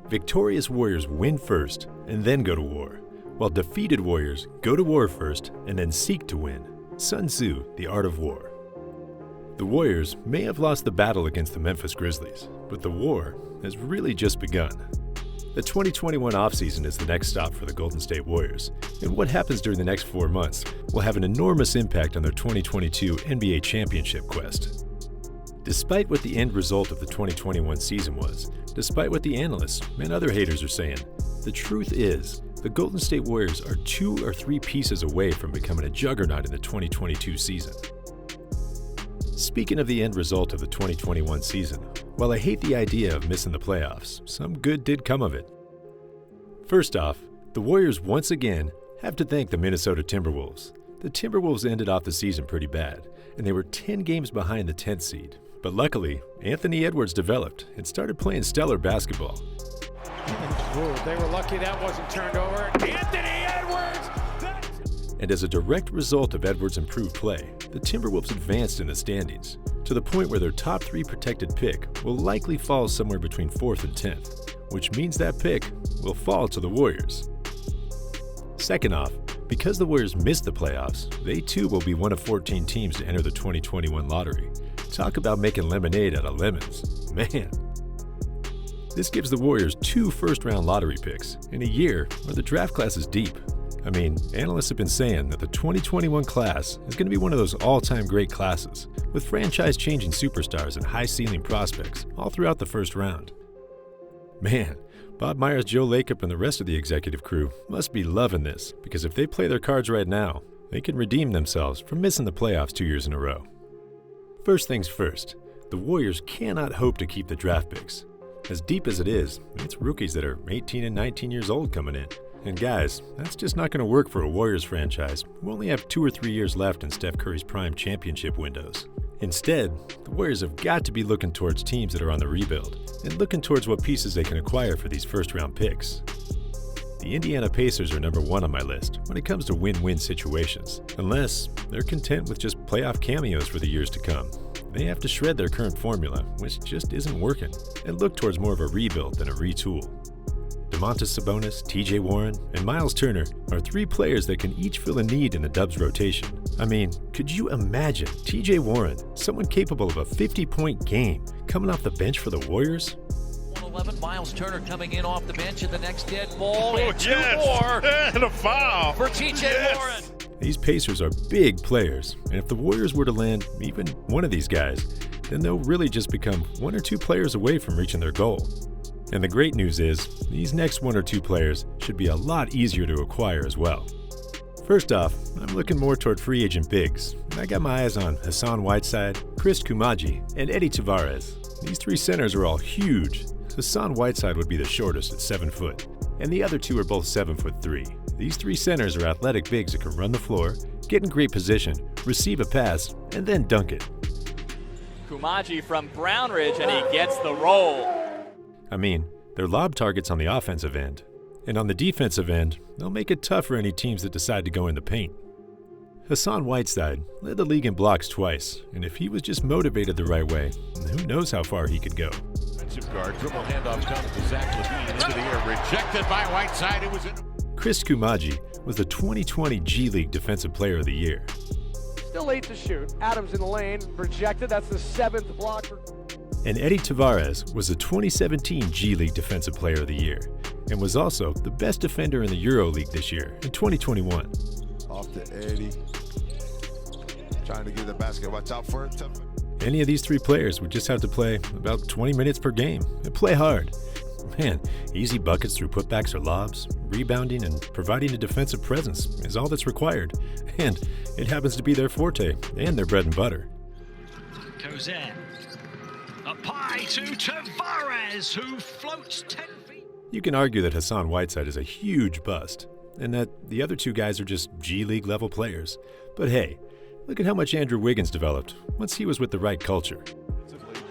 Victorious warriors win first and then go to war, while defeated warriors go to war first and then seek to win. Sun Tzu, The Art of War. The Warriors may have lost the battle against the Memphis Grizzlies, but the war has really just begun. The 2021 offseason is the next stop for the Golden State Warriors, and what happens during the next 4 months will have an enormous impact on their 2022 NBA championship quest. Despite what the end result of the 2021 season was, despite what the analysts and other haters are saying, the truth is, the Golden State Warriors are 2 or 3 pieces away from becoming a juggernaut in the 2022 season. Speaking of the end result of the 2021 season, while I hate the idea of missing the playoffs, some good did come of it. First off, the Warriors once again have to thank the Minnesota Timberwolves. The Timberwolves ended off the season pretty bad, and they were 10 games behind the 10th seed. But luckily, Anthony Edwards developed and started playing stellar basketball. They were lucky that wasn't turned over. Anthony Edwards! And as a direct result of Edwards' improved play, the Timberwolves advanced in the standings, to the point where their top 3 protected pick will likely fall somewhere between 4th and 10th, which means that pick will fall to the Warriors. Second off, because the Warriors missed the playoffs, they too will be one of 14 teams to enter the 2021 lottery. Talk about making lemonade out of lemons. Man. This gives the Warriors 2 first-round lottery picks in a year where the draft class is deep. I mean, analysts have been saying that the 2021 class is going to be one of those all-time great classes, with franchise-changing superstars and high-ceiling prospects all throughout the first round. Man, Bob Myers, Joe Lacob, and the rest of the executive crew must be loving this, because if they play their cards right now, they can redeem themselves from missing the playoffs 2 years in a row. First things first, the Warriors cannot hope to keep the draft picks. As deep as it is, it's rookies that are 18 and 19 years old coming in. And guys, that's just not going to work for a Warriors franchise who only have 2 or 3 years left in Steph Curry's prime championship windows. Instead, the Warriors have got to be looking towards teams that are on the rebuild and looking towards what pieces they can acquire for these first-round picks. The Indiana Pacers are number 1 on my list when it comes to win-win situations, unless they're content with just playoff cameos for the years to come. They have to shred their current formula, which just isn't working, and look towards more of a rebuild than a retool. Domantas Sabonis, TJ Warren, and Miles Turner are 3 players that can each fill a need in the Dubs rotation. I mean, could you imagine TJ Warren, someone capable of a 50-point game, coming off the bench for the Warriors? 111, Miles Turner coming in off the bench in the next dead ball, and 2 yes. more And a foul for TJ Warren. These Pacers are big players, and if the Warriors were to land even one of these guys, then they'll really just become 1 or 2 players away from reaching their goal. And the great news is, these next 1 or 2 players should be a lot easier to acquire as well. First off, I'm looking more toward free agent bigs. I got my eyes on Hassan Whiteside, Chris Kumaji, and Eddie Tavares. These 3 centers are all huge. Hassan Whiteside would be the shortest at 7 foot, and the other 2 are both 7'3". These 3 centers are athletic bigs that can run the floor, get in great position, receive a pass, and then dunk it. Kumaji from Brownridge, and he gets the roll. I mean, they're lob targets on the offensive end, and on the defensive end, they'll make it tough for any teams that decide to go in the paint. Hassan Whiteside led the league in blocks twice, and if he was just motivated the right way, who knows how far he could go. Defensive guard, dribble handoff comes to Zach LaVine into the air, rejected by Whiteside. It was in. Chris Kumaji was the 2020 G League Defensive Player of the Year. Still 8 to shoot. Adams in the lane, rejected. That's the 7th block. And Eddie Tavares was the 2017 G League Defensive Player of the Year, and was also the best defender in the Euro League this year in 2021. Off to Eddie. Trying to get the basket. Watch out for it. Any of these 3 players would just have to play about 20 minutes per game and play hard. Man, easy buckets through putbacks or lobs, rebounding and providing a defensive presence is all that's required. And it happens to be their forte and their bread and butter. Goes in. A pie to Tavares, who floats 10 feet. You can argue that Hassan Whiteside is a huge bust, and that the other 2 guys are just G League level players. But hey, look at how much Andrew Wiggins developed once he was with the right culture.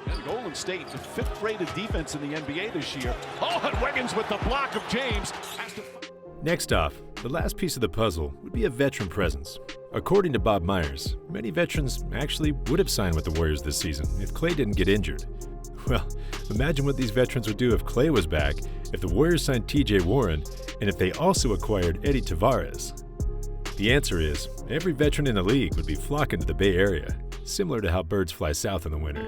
And Golden State, the 5th rated defense in the NBA this year. Oh, and Wiggins with the block of James. Next off, the last piece of the puzzle would be a veteran presence. According to Bob Myers, many veterans actually would have signed with the Warriors this season if Klay didn't get injured. Well, imagine what these veterans would do if Klay was back, if the Warriors signed TJ Warren, and if they also acquired Eddie Tavares. The answer is, every veteran in the league would be flocking to the Bay Area, similar to how birds fly south in the winter.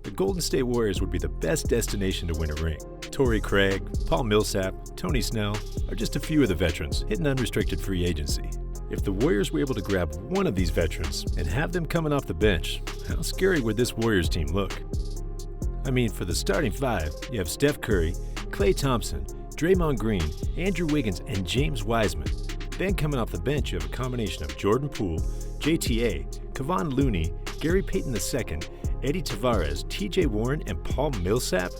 The Golden State Warriors would be the best destination to win a ring. Torrey Craig, Paul Millsap, Tony Snell are just a few of the veterans hitting unrestricted free agency. If the Warriors were able to grab one of these veterans and have them coming off the bench, how scary would this Warriors team look? I mean, for the starting five, you have Steph Curry, Klay Thompson, Draymond Green, Andrew Wiggins, and James Wiseman. Then coming off the bench, you have a combination of Jordan Poole, JTA, Kevon Looney, Gary Payton II, Eddie Tavares, TJ Warren, and Paul Millsap?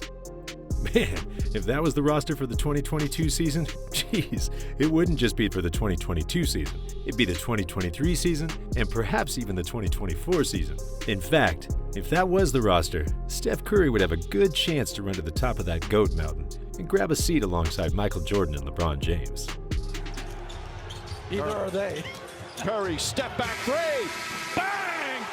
Man, if that was the roster for the 2022 season, geez, it wouldn't just be for the 2022 season. It'd be the 2023 season, and perhaps even the 2024 season. In fact, if that was the roster, Steph Curry would have a good chance to run to the top of that GOAT mountain and grab a seat alongside Michael Jordan and LeBron James. Either are they. Curry, step back three. Bang!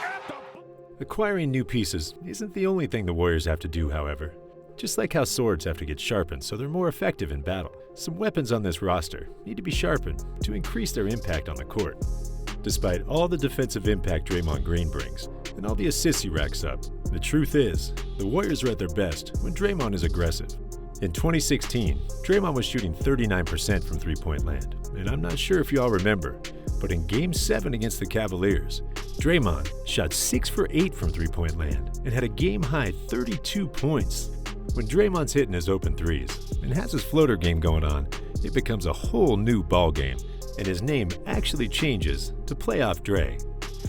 Acquiring new pieces isn't the only thing the Warriors have to do, however. Just like how swords have to get sharpened so they're more effective in battle, some weapons on this roster need to be sharpened to increase their impact on the court. Despite all the defensive impact Draymond Green brings and all the assists he racks up, the truth is, the Warriors are at their best when Draymond is aggressive. In 2016, Draymond was shooting 39% from three-point land, and I'm not sure if you all remember, but in Game 7 against the Cavaliers, Draymond shot 6 for 8 from three-point land and had a game-high 32 points. When Draymond's hitting his open threes and has his floater game going on, it becomes a whole new ball game, and his name actually changes to Playoff Dre.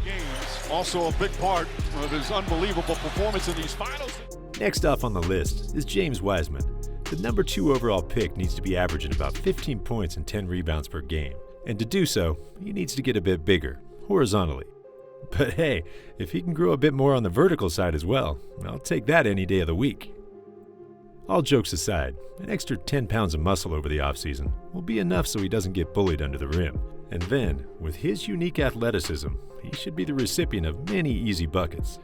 Games, also a big part of his unbelievable performance in these finals. Next off on the list is James Wiseman. The number 2 overall pick needs to be averaging about 15 points and 10 rebounds per game, and to do so, he needs to get a bit bigger, horizontally. But hey, if he can grow a bit more on the vertical side as well, I'll take that any day of the week. All jokes aside, an extra 10 pounds of muscle over the offseason will be enough so he doesn't get bullied under the rim. And then, with his unique athleticism, he should be the recipient of many easy buckets.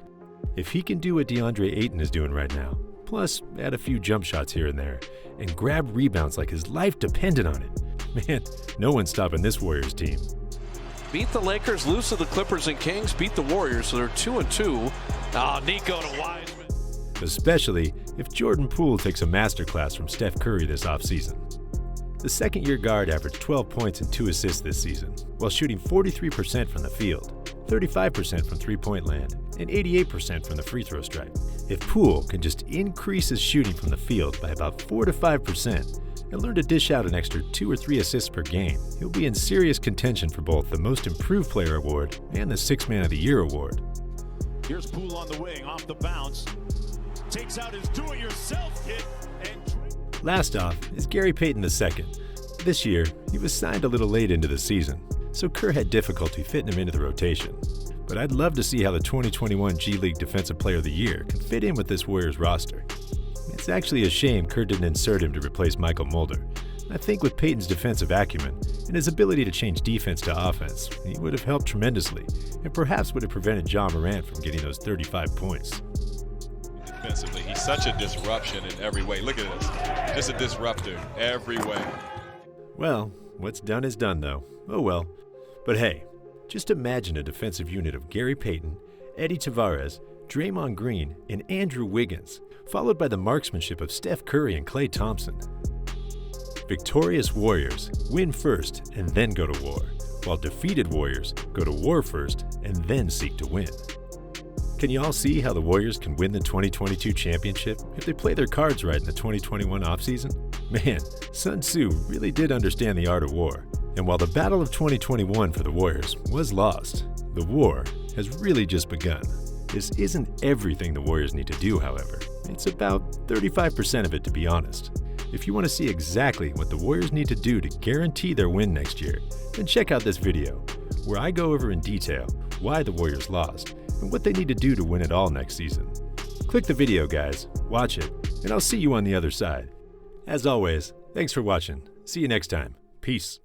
If he can do what DeAndre Ayton is doing right now, plus add a few jump shots here and there, and grab rebounds like his life depended on it, man, no one's stopping this Warriors team. Beat the Lakers, lose to the Clippers and Kings, beat the Warriors, so they're 2-2. Oh, Nico to Wiseman. Especially if Jordan Poole takes a masterclass from Steph Curry this offseason. The second-year guard averaged 12 points and 2 assists this season, while shooting 43% from the field, 35% from three-point land, and 88% from the free throw stripe. If Poole can just increase his shooting from the field by about 4 to 5% and learn to dish out an extra 2 or 3 assists per game, he'll be in serious contention for both the Most Improved Player award and the Sixth Man of the Year award. Here's Poole on the wing, off the bounce. Takes out his do-it-yourself kit and... Last off is Gary Payton II. This year, he was signed a little late into the season, so Kerr had difficulty fitting him into the rotation. But I'd love to see how the 2021 G League Defensive Player of the Year can fit in with this Warriors roster. It's actually a shame Kerr didn't insert him to replace Michael Mulder. I think with Payton's defensive acumen and his ability to change defense to offense, he would have helped tremendously and perhaps would have prevented John Morant from getting those 35 points. Defensively, he's such a disruption in every way. Look at this, just a disruptor every way. Well, what's done is done though. Oh well. But hey, just imagine a defensive unit of Gary Payton, Eddie Tavares, Draymond Green, and Andrew Wiggins, followed by the marksmanship of Steph Curry and Klay Thompson. Victorious Warriors win first and then go to war, while defeated Warriors go to war first and then seek to win. Can you all see how the Warriors can win the 2022 championship if they play their cards right in the 2021 offseason? Man, Sun Tzu really did understand the art of war. And while the battle of 2021 for the Warriors was lost, the war has really just begun. This isn't everything the Warriors need to do, however. It's about 35% of it, to be honest. If you want to see exactly what the Warriors need to do to guarantee their win next year, then check out this video, where I go over in detail why the Warriors lost and what they need to do to win it all next season. Click the video, guys, watch it, and I'll see you on the other side. As always, thanks for watching. See you next time. Peace.